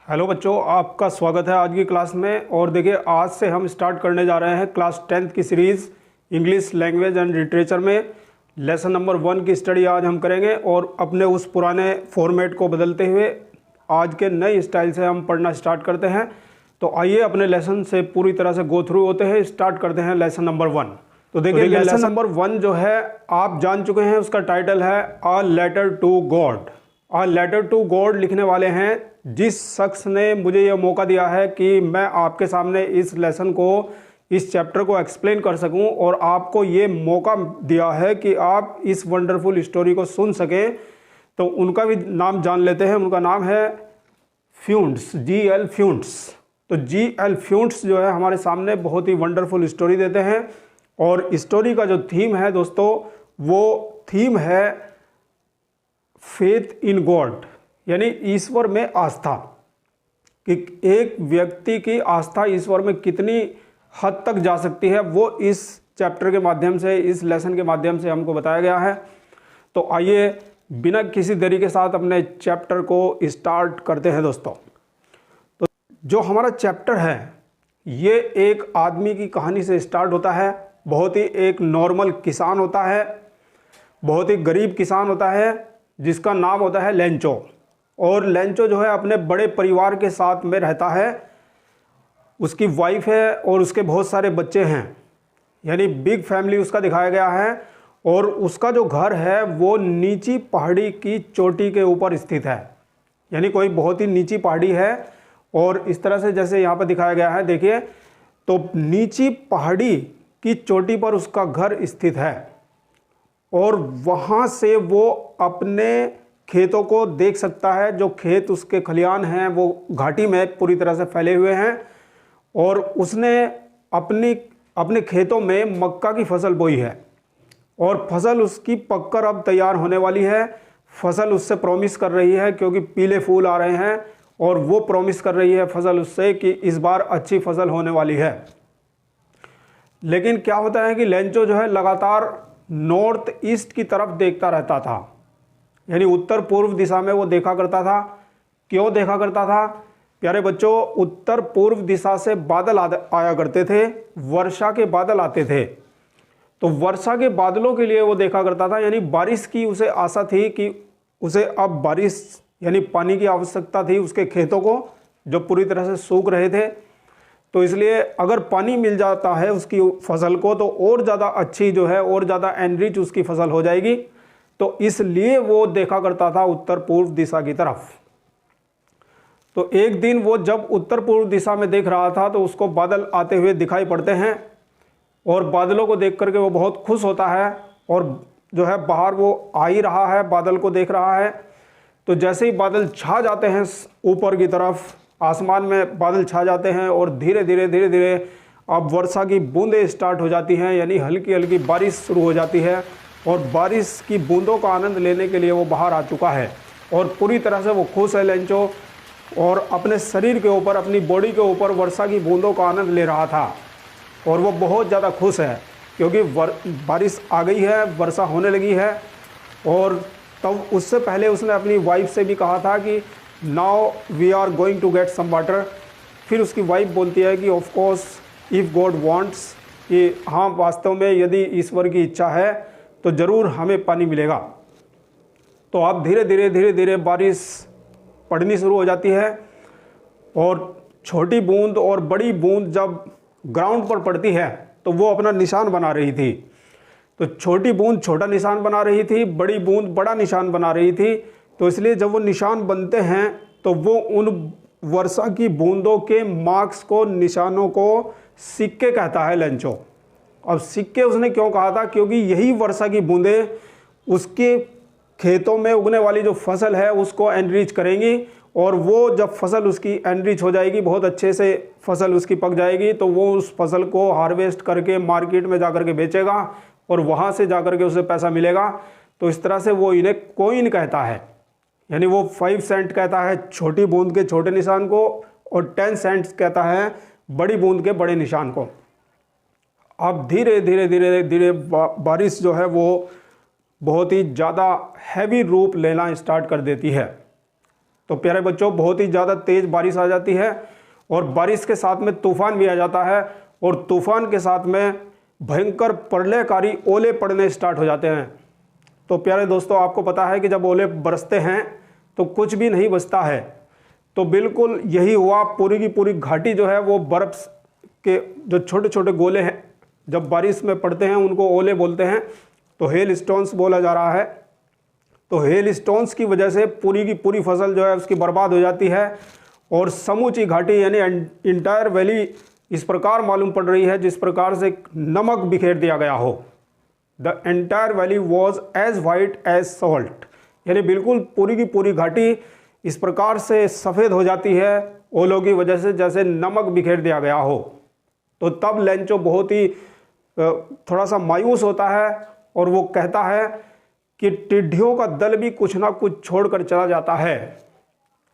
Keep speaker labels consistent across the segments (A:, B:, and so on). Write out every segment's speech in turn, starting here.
A: Hello बच्चों, आपका स्वागत है आज की क्लास में। और देखिए, आज से हम स्टार्ट करने जा रहे हैं क्लास 10th की series English language and literature में लेसन नंबर 1 की स्टडी आज हम करेंगे। और अपने उस पुराने फॉर्मेट को बदलते हुए आज के नए स्टाइल से हम पढ़ना स्टार्ट करते हैं। तो आइए अपने लेसन से पूरी तरह से गो थ्रू होते हैं। स्टार्ट करते हैं लेसन नंबर 1। तो देखिए, लेसन नंबर 1 जो है आप जान चुके हैं, उसका टाइटल है a letter to God. A letter to God लिखने वाले हैं जिस शख्स ने मुझे यह मौका दिया है कि मैं आपके सामने इस लेसन को, इस चैप्टर को एक्सप्लेन कर सकूं, और आपको ये मौका दिया है कि आप इस वंडरफुल स्टोरी को सुन सकें। तो उनका भी नाम जान लेते हैं। उनका नाम है फ्यूंट्स, जी.एल. फ्यूंट्स। तो जी.एल. फ्यूंट्स जो है हमारे सामने बहुत ही वंडरफुल स्टोरी देते हैं। और स्टोरी का जो थीम है दोस्तों, वो थीम है फेथ इन गॉड, यानी ईश्वर में आस्था। कि एक व्यक्ति की आस्था ईश्वर में कितनी हद तक जा सकती है, वो इस चैप्टर के माध्यम से, इस लेसन के माध्यम से हमको बताया गया है। तो आइए बिना किसी देरी के साथ अपने चैप्टर को स्टार्ट करते हैं दोस्तों। तो जो हमारा चैप्टर है ये एक आदमी की कहानी से स्टार्ट होता है। बहुत ही एक नॉर्मल किसान होता है, बहुत ही गरीब किसान होता है, जिसका नाम होता है लेंचो। और लेंचो जो है अपने बड़े परिवार के साथ में रहता है। उसकी वाइफ है और उसके बहुत सारे बच्चे हैं, यानी बिग फैमिली उसका दिखाया गया है। और उसका जो घर है वो नीची पहाड़ी की चोटी के ऊपर स्थित है, यानी कोई बहुत ही नीची पहाड़ी है। और इस तरह से जैसे यहाँ पर दिखाया गया है, देखिए, तो नीची पहाड़ी की चोटी पर उसका घर स्थित है। और वहाँ से वो अपने खेतों को देख सकता है। जो खेत उसके खलियान हैं वो घाटी में पूरी तरह से फैले हुए हैं। और उसने अपने खेतों में मक्का की फसल बोई है, और फसल उसकी पककर अब तैयार होने वाली है। फसल उससे प्रॉमिस कर रही है, क्योंकि पीले फूल आ रहे हैं, और वो प्रॉमिस कर रही है फसल उससे कि इस बार अच्छी फसल होने वाली है। लेकिन क्या होता है कि लेंचो जो है लगातार नॉर्थ ईस्ट की तरफ देखता रहता था, यानी उत्तर पूर्व दिशा में वो देखा करता था। क्यों देखा करता था प्यारे बच्चों? उत्तर पूर्व दिशा से बादल आया करते थे, वर्षा के बादल आते थे। तो वर्षा के बादलों के लिए वो देखा करता था, यानी बारिश की उसे आशा थी कि उसे अब बारिश यानी पानी की आवश्यकता थी उसके खेतों को, जो पूरी तरह से सूख रहे थे। तो इसलिए अगर पानी मिल जाता है उसकी फसल को तो और ज़्यादा अच्छी जो है, और ज़्यादा एनरिच उसकी फसल हो जाएगी। तो इसलिए वो देखा करता था उत्तर पूर्व दिशा की तरफ। तो एक दिन वो जब उत्तर पूर्व दिशा में देख रहा था तो उसको बादल आते हुए दिखाई पड़ते हैं। और बादलों को देख करके वो बहुत खुश होता है, और जो है बाहर वो आ ही रहा है, बादल को देख रहा है। तो जैसे ही बादल छा जाते हैं ऊपर की तरफ, आसमान में बादल छा जाते हैं, और धीरे धीरे अब वर्षा की बूंदें स्टार्ट हो जाती हैं, यानी हल्की हल्की बारिश शुरू हो जाती है। और बारिश की बूंदों का आनंद लेने के लिए वो बाहर आ चुका है, और पूरी तरह से वो खुश है लेंचो। और अपने शरीर के ऊपर, अपनी बॉडी के ऊपर वर्षा की बूंदों का आनंद ले रहा था। और वो बहुत ज़्यादा खुश है, क्योंकि बारिश आ गई है, वर्षा होने लगी है। और तब उससे पहले उसने अपनी वाइफ से भी कहा था कि now we are going to get some water. फिर उसकी वाइफ बोलती है कि of course if God wants, कि हाँ, वास्तव में यदि ईश्वर की इच्छा है तो ज़रूर हमें पानी मिलेगा। तो अब धीरे धीरे बारिश पड़नी शुरू हो जाती है। और छोटी बूंद और बड़ी बूंद जब ग्राउंड पर पड़ती है तो वो अपना निशान बना रही थी। तो छोटी बूंद छोटा निशान बना रही थी, बड़ी बूंद बड़ा निशान बना रही थी। तो इसलिए जब वो निशान बनते हैं तो वो उन वर्षा की बूंदों के मार्क्स को, निशानों को सिक्के कहता है लेंचो। अब सिक्के उसने क्यों कहा था? क्योंकि यही वर्षा की बूंदें उसके खेतों में उगने वाली जो फसल है उसको एनरिच करेंगी। और वो जब फसल उसकी एनरिच हो जाएगी, बहुत अच्छे से फसल उसकी पक जाएगी, तो वो उस फसल को हार्वेस्ट करके मार्केट में जाकर के बेचेगा, और वहाँ से जाकर के उसे पैसा मिलेगा। तो इस तरह से वो इन्हें कॉइन कहता है, यानी वो 5 सेंट कहता है छोटी बूंद के छोटे निशान को, और 10 सेंट्स कहता है बड़ी बूंद के बड़े निशान को। अब धीरे धीरे बारिश जो है वो बहुत ही ज़्यादा हैवी रूप लेना स्टार्ट कर देती है। तो प्यारे बच्चों, बहुत ही ज़्यादा तेज़ बारिश आ जाती है और बारिश के साथ में तूफान भी आ जाता है और तूफान के साथ में भयंकर प्रलयकारी ओले पड़ने स्टार्ट हो जाते हैं। तो प्यारे दोस्तों, आपको पता है कि जब ओले बरसते हैं तो कुछ भी नहीं बचता है। तो बिल्कुल यही हुआ, पूरी की पूरी घाटी जो है वो बर्फ़ के जो छोटे छोटे गोले हैं जब बारिश में पड़ते हैं उनको ओले बोलते हैं। तो हेल स्टोन्स बोला जा रहा है। तो हेल स्टोन्स की वजह से पूरी की पूरी फसल जो है उसकी बर्बाद हो जाती है और समूची घाटी यानी इंटायर वैली इस प्रकार मालूम पड़ रही है जिस प्रकार से नमक बिखेर दिया गया हो। The entire valley was as white as salt, यानी बिल्कुल पूरी की पूरी घाटी इस प्रकार से सफ़ेद हो जाती है ओलों की वजह से जैसे नमक बिखेर दिया गया हो। तो तब लेंचो बहुत ही थोड़ा सा मायूस होता है और वो कहता है कि टिड्डियों का दल भी कुछ ना कुछ छोड़कर चला जाता है,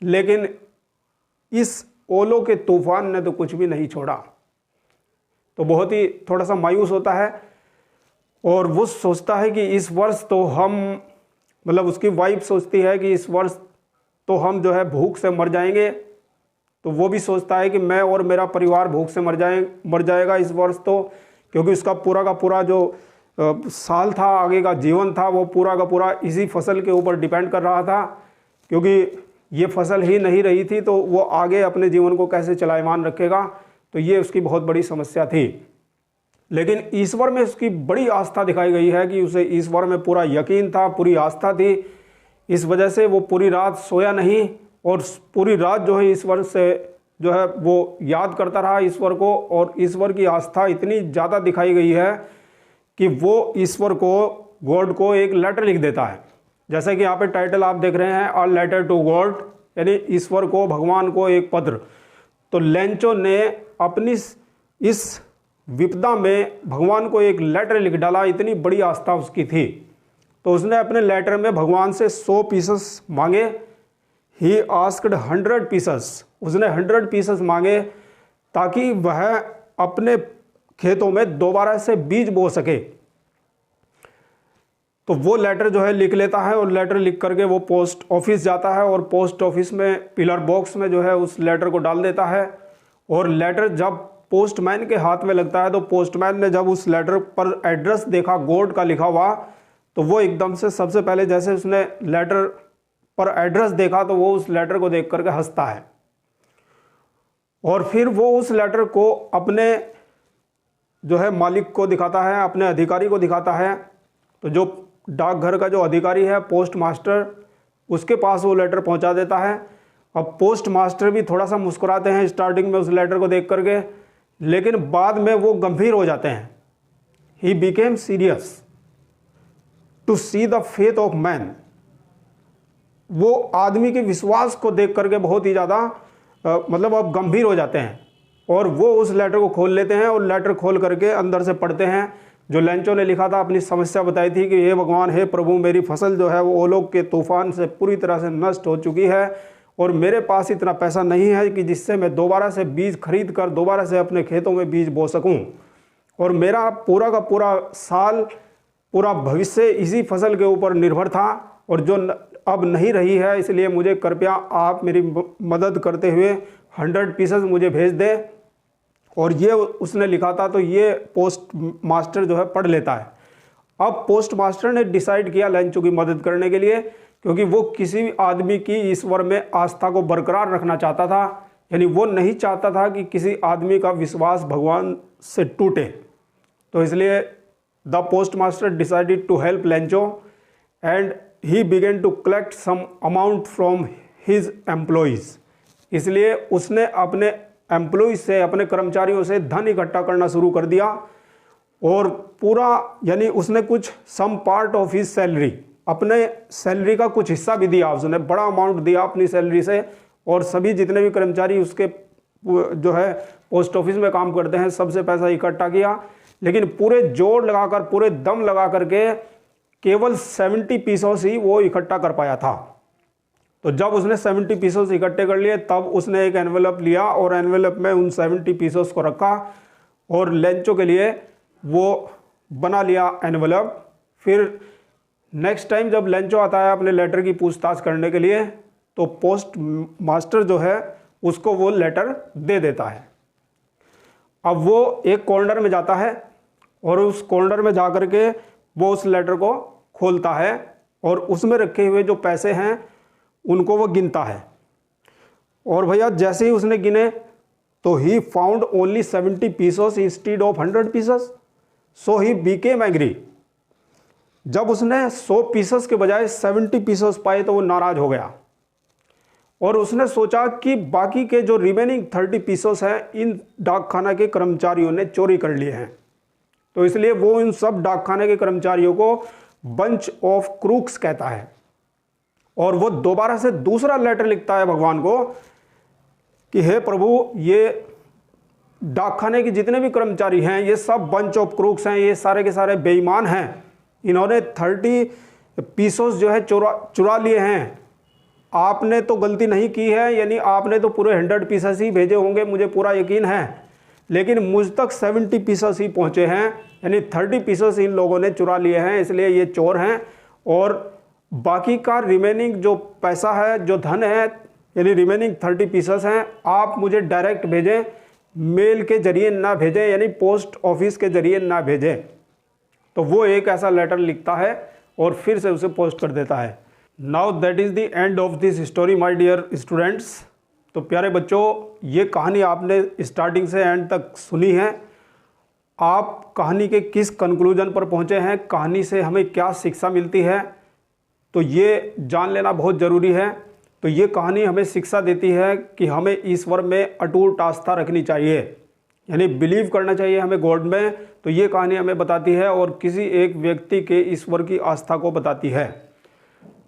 A: लेकिन इस ओलों के तूफान ने तो कुछ भी नहीं छोड़ा। तो बहुत ही थोड़ा सा मायूस होता है और वो सोचता है कि इस वर्ष तो हम, मतलब उसकी वाइफ सोचती है कि इस वर्ष तो हम जो है भूख से मर जाएंगे। तो वो भी सोचता है कि मैं और मेरा परिवार भूख से मर जाएगा इस वर्ष, तो क्योंकि उसका पूरा का पूरा जो साल था, आगे का जीवन था, वो पूरा का पूरा इसी फसल के ऊपर डिपेंड कर रहा था। क्योंकि ये फसल ही नहीं रही थी तो वो आगे अपने जीवन को कैसे चलायमान रखेगा, तो ये उसकी बहुत बड़ी समस्या थी। लेकिन ईश्वर में उसकी बड़ी आस्था दिखाई गई है कि उसे ईश्वर में पूरा यकीन था, पूरी आस्था थी। इस वजह से वो पूरी रात सोया नहीं और पूरी रात जो है ईश्वर से जो है वो याद करता रहा ईश्वर को। और ईश्वर की आस्था इतनी ज़्यादा दिखाई गई है कि वो ईश्वर को, गॉड को एक लेटर लिख देता है। जैसे कि यहाँ पे टाइटल आप देख रहे हैं, अ लेटर टू गॉड, यानी ईश्वर को, भगवान को एक पत्र। तो लेंचो ने अपनी इस विपदा में भगवान को एक लेटर लिख डाला, इतनी बड़ी आस्था उसकी थी। तो उसने अपने लेटर में भगवान से 100 पीसेस मांगे। ही आस्क्ड 100 पीसेस, उसने 100 पीसेस मांगे ताकि वह अपने खेतों में दोबारा से बीज बो सके। तो वो लेटर जो है लिख लेता है और लेटर लिख करके वो पोस्ट ऑफिस जाता है और पोस्ट ऑफिस में पिलर बॉक्स में जो है उस लेटर को डाल देता है। और लेटर जब पोस्टमैन के हाथ में लगता है तो पोस्टमैन ने जब उस लेटर पर एड्रेस देखा गॉड का लिखा हुआ, तो वो एकदम से सबसे पहले जैसे उसने लेटर पर एड्रेस देखा तो वो उस लेटर को देख करके हंसता है और फिर वो उस लेटर को अपने जो है मालिक को दिखाता है, अपने अधिकारी को दिखाता है। तो जो डाकघर का जो अधिकारी है, पोस्ट मास्टर, उसके पास वो लेटर पहुंचा देता है। अब पोस्ट मास्टर भी थोड़ा सा मुस्कुराते हैं स्टार्टिंग में उस लेटर को देख करके, लेकिन बाद में वो गंभीर हो जाते हैं। He became serious to see the faith of man, वो आदमी के विश्वास को देख करके बहुत ही ज़्यादा मतलब अब गंभीर हो जाते हैं और वो उस लेटर को खोल लेते हैं और लेटर खोल करके अंदर से पढ़ते हैं जो लेंचो ने लिखा था। अपनी समस्या बताई थी कि हे भगवान, हे प्रभु, मेरी फसल जो है वो ओलों के तूफान से पूरी तरह से नष्ट हो चुकी है और मेरे पास इतना पैसा नहीं है कि जिससे मैं दोबारा से बीज खरीद कर दोबारा से अपने खेतों में बीज बो सकूं और मेरा पूरा का पूरा साल, पूरा भविष्य इसी फसल के ऊपर निर्भर था और जो अब नहीं रही है, इसलिए मुझे कृपया आप मेरी मदद करते हुए 100 पीसेस मुझे भेज दें। और ये उसने लिखा था, तो ये पोस्ट मास्टर जो है पढ़ लेता है। अब पोस्ट मास्टर ने डिसाइड किया लेंचो की मदद करने के लिए, क्योंकि वो किसी भी आदमी की ईश्वर में आस्था को बरकरार रखना चाहता था, यानी वो नहीं चाहता था कि किसी आदमी का विश्वास भगवान से टूटे। तो इसलिए the post master decided to help Lencho and he began to collect some amount from his employees. इसलिए उसने अपने एम्प्लॉइज से, अपने कर्मचारियों से धन इकट्ठा करना शुरू कर दिया और पूरा, यानी उसने कुछ some part of his salary, अपने सैलरी का कुछ हिस्सा भी दिया, उसने बड़ा अमाउंट दिया अपनी सैलरी से। और सभी जितने भी कर्मचारी उसके जो है पोस्ट ऑफिस में काम करते हैं, सबसे पैसा इकट्ठा किया, लेकिन पूरे जोर लगाकर, पूरे दम लगा करके केवल 70 पीसों ही वो इकट्ठा कर पाया था। तो जब उसने 70 पीसों इकट्ठे कर लिए तब उसने एक एनवेलप लिया और एनवेलप में उन 70 पीसों को रखा और लेंचो के लिए वो बना लिया एनवेलप। फिर नेक्स्ट टाइम जब लेंचो आता है अपने लेटर की पूछताछ करने के लिए, तो पोस्ट मास्टर जो है उसको वो लेटर दे देता है। अब वो एक कॉर्नर में जाता है और उस कॉर्नर में जा कर के वो उस लेटर को खोलता है और उसमें रखे हुए जो पैसे हैं उनको वो गिनता है। और भैया जैसे ही उसने गिने तो he found only 70 pieces instead of 100 pieces, so he became angry. जब उसने 100 पीसेस के बजाय 70 पीसेस पाए तो वो नाराज हो गया और उसने सोचा कि बाकी के जो रिमेनिंग 30 पीसेस हैं इन डाकखाना के कर्मचारियों ने चोरी कर लिए हैं। तो इसलिए वो इन सब डाकखाने के कर्मचारियों को बंच ऑफ क्रूक्स कहता है। और वो दोबारा से दूसरा लेटर लिखता है भगवान को कि हे प्रभु, ये डाकखाने के जितने भी कर्मचारी हैं ये सब बंच ऑफ क्रूक्स हैं, ये सारे के सारे बेईमान हैं, इन्होंने 30 पीसेस जो है चुरा लिए हैं। आपने तो गलती नहीं की है, यानी आपने तो पूरे 100 पीसेस ही भेजे होंगे, मुझे पूरा यकीन है, लेकिन मुझ तक 70 पीसेस ही पहुंचे हैं, यानी 30 पीसेस इन लोगों ने चुरा लिए हैं, इसलिए ये चोर हैं। और बाकी का रिमेनिंग जो पैसा है, जो धन है, यानी रिमेनिंग 30 पीसेस हैं, आप मुझे डायरेक्ट भेजें, मेल के जरिए ना भेजें, यानी पोस्ट ऑफिस के जरिए ना भेजें। तो वो एक ऐसा लेटर लिखता है और फिर से उसे पोस्ट कर देता है। Now that is the end of this story my dear students. तो प्यारे बच्चों, ये कहानी आपने स्टार्टिंग से एंड तक सुनी है। आप कहानी के किस कंक्लूजन पर पहुँचे हैं, कहानी से हमें क्या शिक्षा मिलती है, तो ये जान लेना बहुत ज़रूरी है। तो ये कहानी हमें शिक्षा देती है कि हमें ईश्वर में अटूट आस्था रखनी चाहिए, यानी बिलीव करना चाहिए हमें गॉड में। तो ये कहानी हमें बताती है और किसी एक व्यक्ति के ईश्वर की आस्था को बताती है।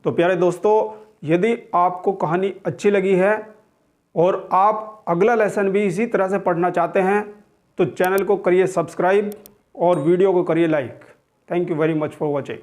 A: तो प्यारे दोस्तों, यदि आपको कहानी अच्छी लगी है और आप अगला लेसन भी इसी तरह से पढ़ना चाहते हैं तो चैनल को करिए सब्सक्राइब और वीडियो को करिए like. Thank you very much for watching.